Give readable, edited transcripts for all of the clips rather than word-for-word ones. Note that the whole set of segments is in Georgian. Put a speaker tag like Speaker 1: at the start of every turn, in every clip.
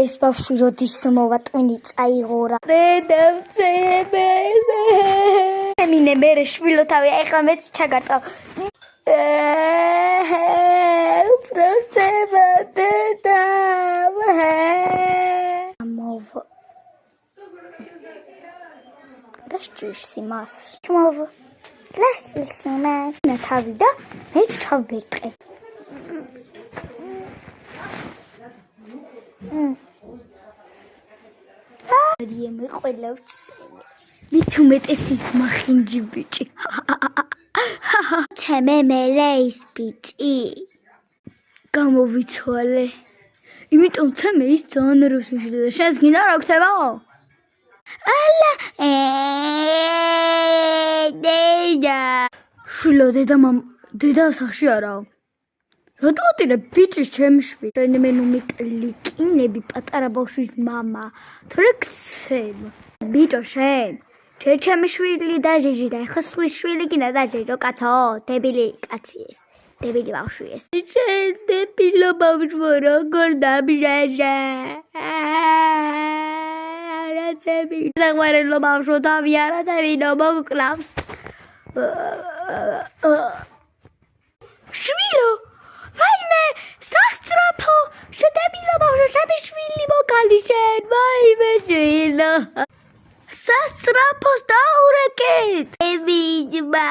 Speaker 1: ეს ბავშვი როდის მოვა ტვინი წაიღორა დედამცემეს ემინე მერე შვილოთავი ახლა მეც ჩაგარტყავ პროცება დედამ მოვ გასჭირს იმას მოვ გასჭირს იმას თავი და მეც ჩავბერტყე Maria me ყოლავს მით უმეტესის მახინჯი ბიჭი ჩემე მელეის ბიჭი გამოვიცვალე იმიტომ ჩემე ის ძალიან რუსიშია და შენს გინდა რა ხდება ალა დედა შვილო დედა სახში არაო რატო ბიჭის ჩემში მე ნუ მიკლიკინები პატარა ბავშვის მამა თორე გცემ ბიჭო შენ ჩემი შვილი დაჟეჟი და ეხლა სვის შვილი გინდა დაჟეჟო კაცო დებილი კაცი ეს დებილი ბავშვი ეს შენ დებილო ბავშვო როგორ დამჟეჟე არაცები საყვარელო ბავშვო თავი არაცებინო მოგკლავს შვილო ვაიმე სასწრაფო შედებილა ბავშვო ჩემი შვილი მოგალი შენ ვაიმე შვილო სასწრაფოს დაურეკეთ ებიჯმა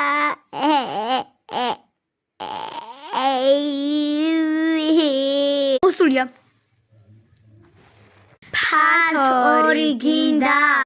Speaker 1: მოსულია ფათორი გინდა